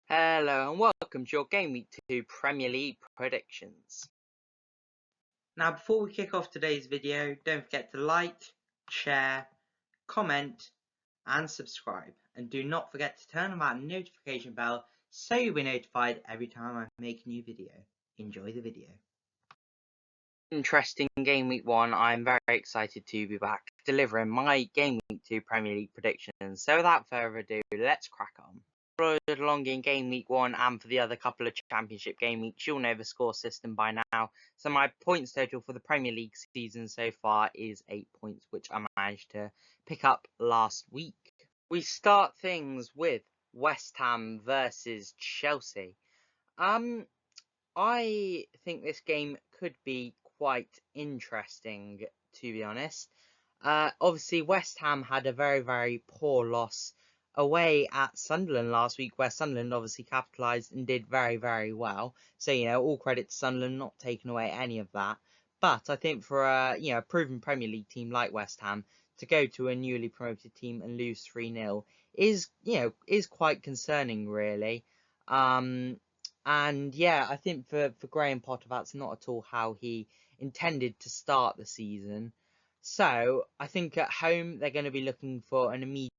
Hello and welcome to your Game Week 2 Premier League predictions. Now, before we kick off today's video, don't forget to like, share, comment, and subscribe. And do not forget to turn on that notification bell so you'll be notified every time I make a new video. Enjoy the video. Interesting Game Week 1. I'm very excited to be back delivering my Game Week 2 Premier League predictions. So without further ado, let's crack on. Followed along in Game Week 1 and for the other couple of Championship game weeks, you'll know the score system by now. So my points total for the Premier League season so far is 8 points, which I managed to pick up last week. We start things with West Ham versus Chelsea. I think this game could be quite interesting, to be honest. Obviously, West Ham had a very poor loss away at Sunderland last week, where Sunderland obviously capitalised and did very well. So, all credit to Sunderland, not taking away any of that. But I think for a proven Premier League team like West Ham to go to a newly promoted team and lose 3-0 is quite concerning, really. And yeah, I think for Graham Potter, that's not at all how he intended to start the season. So I think at home they're going to be looking for an immediate.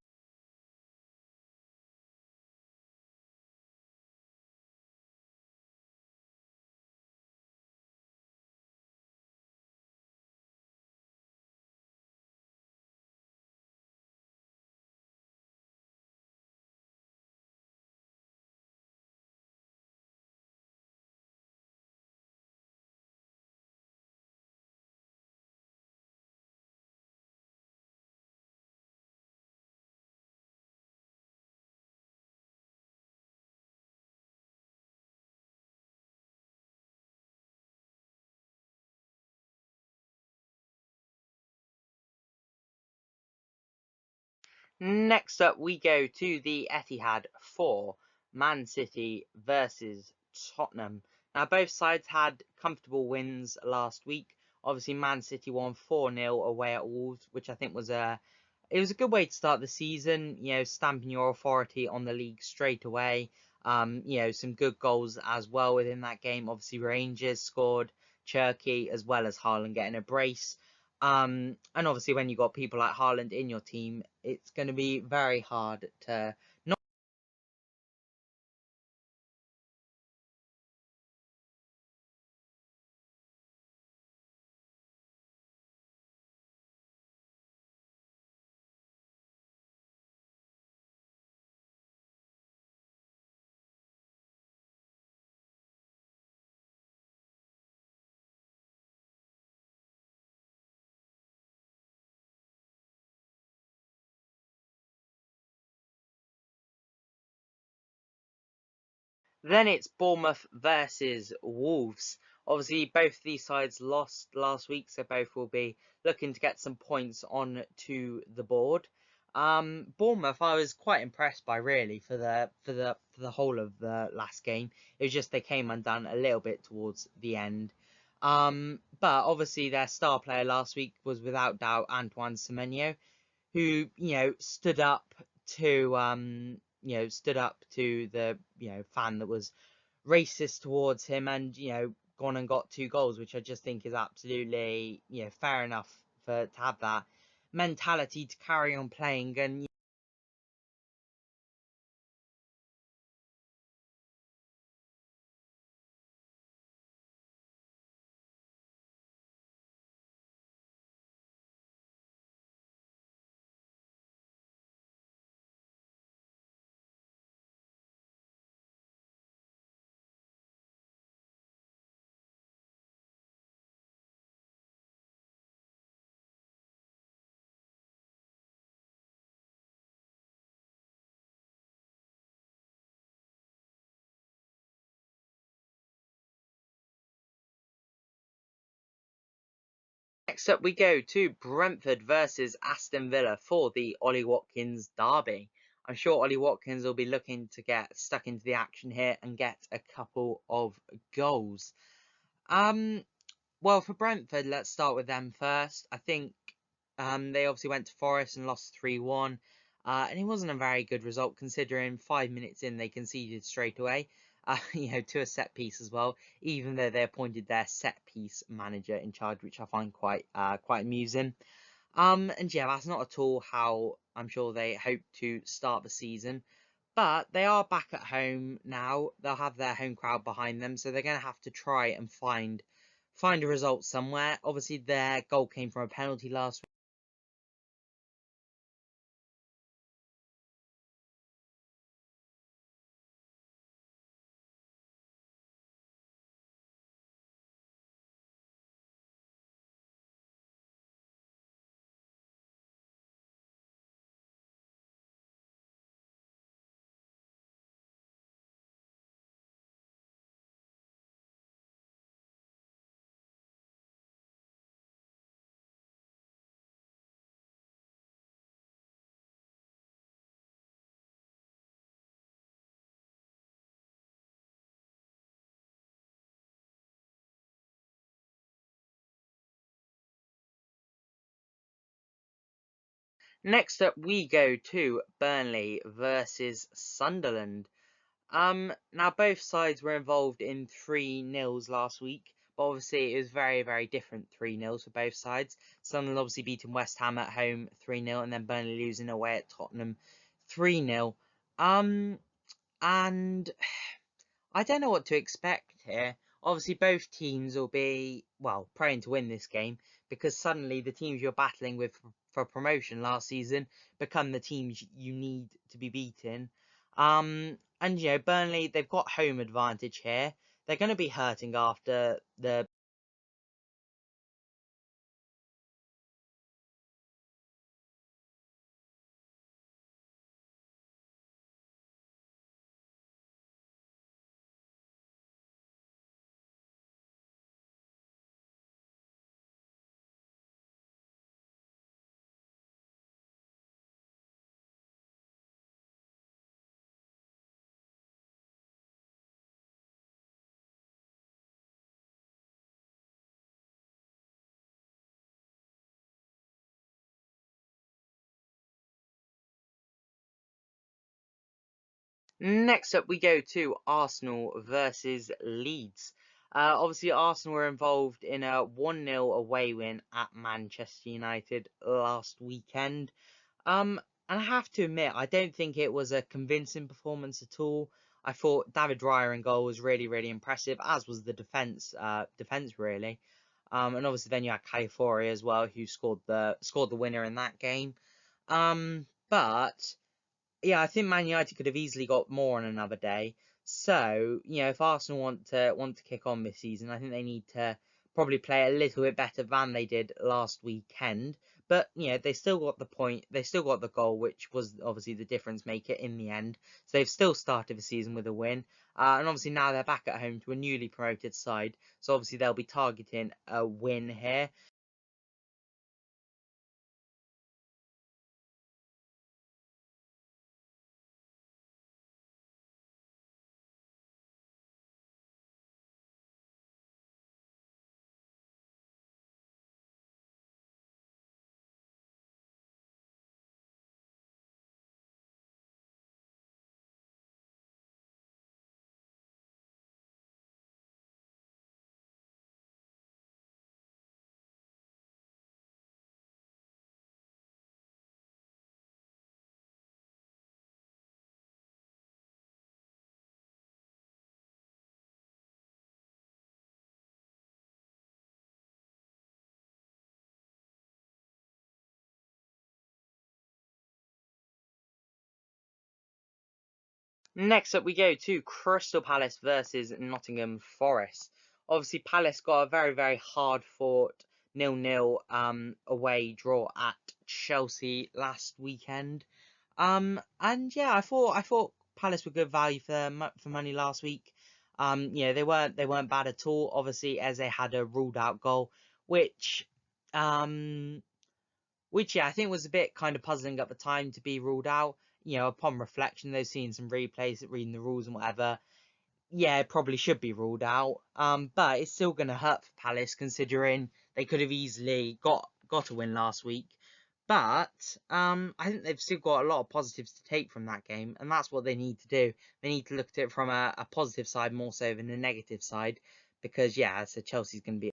Next up, we go to the Etihad for Man City versus Tottenham. Now, both sides had comfortable wins last week. Obviously, Man City won 4-0 away at Wolves, which I think was a good way to start the season. Stamping your authority on the league straight away. Some good goals as well within that game. Obviously, Rangers scored, Cherky, as well as Haaland getting a brace. And obviously, when you got people like Haaland in your team, it's going to be very hard to not. Then it's Bournemouth versus Wolves. Obviously, both these sides lost last week, so both will be looking to get some points on to the board. Bournemouth, I was quite impressed by really for the whole of the last game. It was just they came undone a little bit towards the end. But obviously their star player last week was without doubt Antoine Semenyo, who stood up to the fan that was racist towards him, and gone and got 2 goals, which I just think is absolutely fair enough to have that mentality to carry on playing. And next up we go to Brentford versus Aston Villa for the Ollie Watkins derby. I'm sure Ollie Watkins will be looking to get stuck into the action here and get a couple of goals. Well, for Brentford, let's start with them first. I think they obviously went to Forest and lost 3-1. and it wasn't a very good result considering 5 minutes in they conceded straight away. To a set piece as well, even though they appointed their set piece manager in charge, which I find quite amusing. And yeah, that's not at all how I'm sure they hope to start the season. But they are back at home now. They'll have their home crowd behind them, so they're going to have to try and find a result somewhere. Obviously, their goal came from a penalty last week. Next up, we go to Burnley versus Sunderland. Now both sides were involved in 3-0s last week, but obviously it was very, very different 3-0s for both sides. Sunderland obviously beating West Ham at home 3-0, and then Burnley losing away at Tottenham 3-0. And I don't know what to expect here. Obviously, both teams will be, well, praying to win this game because suddenly the teams you're battling with for promotion last season become the teams you need to be beating. And Burnley, they've got home advantage here. They're going to be hurting after the Next up, we go to Arsenal versus Leeds. Obviously, Arsenal were involved in a 1-0 away win at Manchester United last weekend. And I have to admit, I don't think it was a convincing performance at all. I thought David Raya in goal was really, really impressive, as was the defense really. And obviously then you had California as well, who scored the winner in that game. But yeah, I think Man United could have easily got more on another day. So, if Arsenal want to kick on this season, I think they need to probably play a little bit better than they did last weekend. But, they still got the point, they still got the goal, which was obviously the difference maker in the end. So they've still started the season with a win. And obviously now they're back at home to a newly promoted side. So obviously they'll be targeting a win here. Next up, we go to Crystal Palace versus Nottingham Forest. Obviously, Palace got a very, very hard-fought 0-0 away draw at Chelsea last weekend. And yeah, I thought Palace were good value for money last week. They weren't bad at all. Obviously, as they had a ruled out goal, which um yeah, I think was a bit kind of puzzling at the time to be ruled out. Upon reflection, they've seen some replays, reading the rules and whatever. Yeah, it probably should be ruled out. But it's still going to hurt for Palace considering they could have easily got a win last week. But I think they've still got a lot of positives to take from that game, and that's what they need to do. They need to look at it from a positive side more so than a negative side, because yeah, so Chelsea's going to be.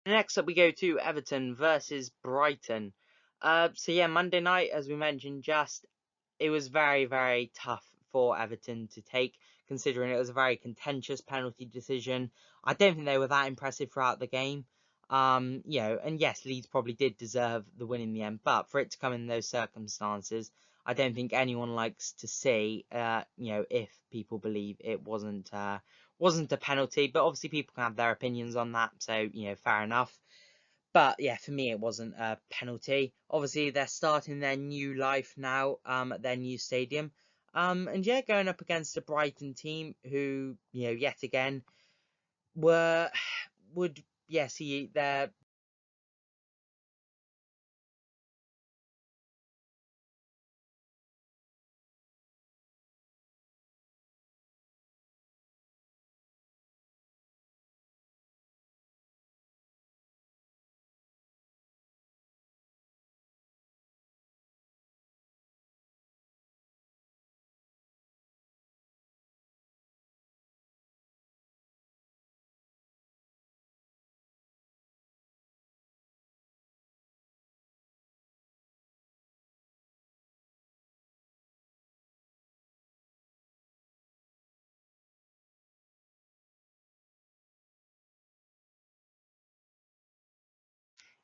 Next up, we go to Everton versus Brighton. So yeah, Monday night, as we mentioned, just it was very, very tough for Everton to take, considering it was a very contentious penalty decision. I don't think they were that impressive throughout the game. And yes, Leeds probably did deserve the win in the end, but for it to come in those circumstances, I don't think anyone likes to see, if people believe it wasn't a penalty. But obviously, people can have their opinions on that, so fair enough. But yeah, for me, it wasn't a penalty. Obviously, they're starting their new life now at their new stadium. And yeah, going up against a Brighton team who, yet again were would see their.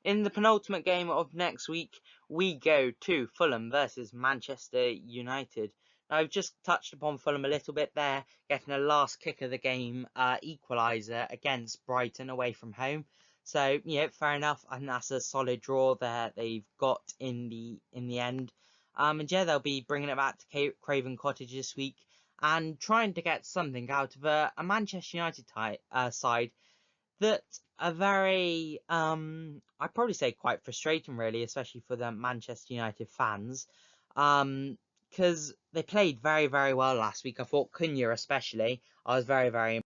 In the penultimate game of next week, we go to Fulham versus Manchester United. Now, I've just touched upon Fulham a little bit there, getting a last kick of the game equaliser against Brighton away from home. So, fair enough. I think that's a solid draw there they've got in the end. And yeah, they'll be bringing it back to Craven Cottage this week and trying to get something out of a Manchester United side that are very, I'd probably say quite frustrating, really, especially for the Manchester United fans, because they played very, very well last week. I thought Cunha especially, I was very, very.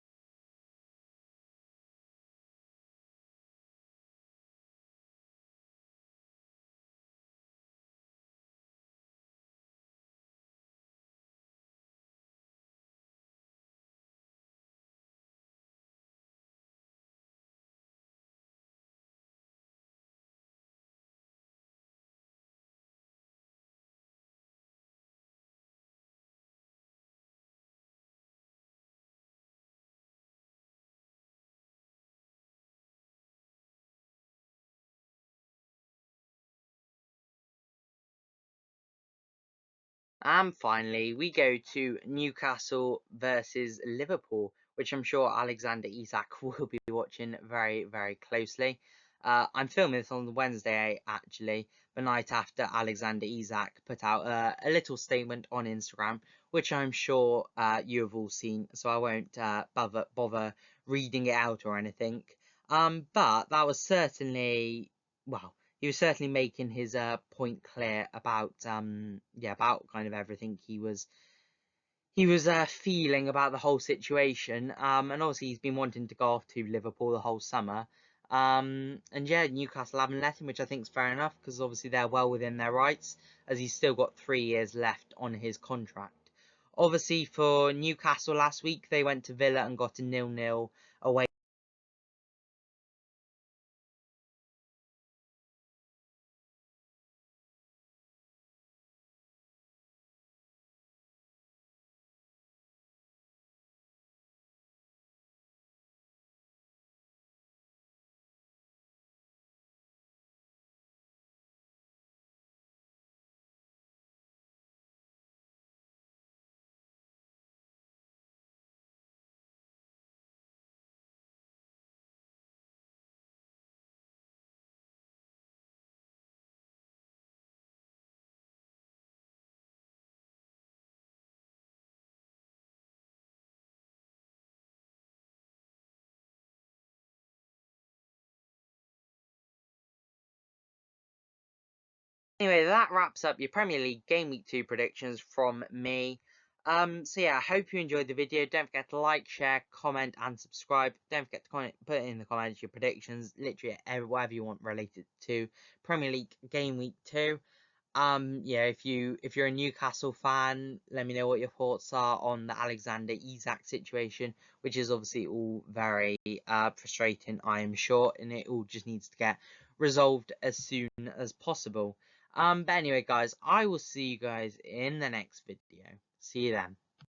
And finally, we go to Newcastle versus Liverpool, which I'm sure Alexander Isak will be watching very, very closely. I'm filming this on Wednesday, actually, the night after Alexander Isak put out a little statement on Instagram, which I'm sure you have all seen, so I won't bother reading it out or anything. But that was certainly, well, he was certainly making his point clear about about kind of everything he was feeling about the whole situation. And obviously he's been wanting to go off to Liverpool the whole summer. And yeah, Newcastle haven't let him, which I think is fair enough, because obviously they're well within their rights, as he's still got 3 years left on his contract. Obviously for Newcastle last week, they went to Villa and got a 0-0 away. Anyway, that wraps up your Premier League Game Week 2 predictions from me. So yeah, I hope you enjoyed the video. Don't forget to like, share, comment, and subscribe. Don't forget to put in the comments your predictions, literally whatever you want related to Premier League Game Week 2. Yeah, if you're a Newcastle fan, let me know what your thoughts are on the Alexander Isak situation, which is obviously all very frustrating, I am sure, and it all just needs to get resolved as soon as possible. But anyway, guys, I will see you guys in the next video. See you then.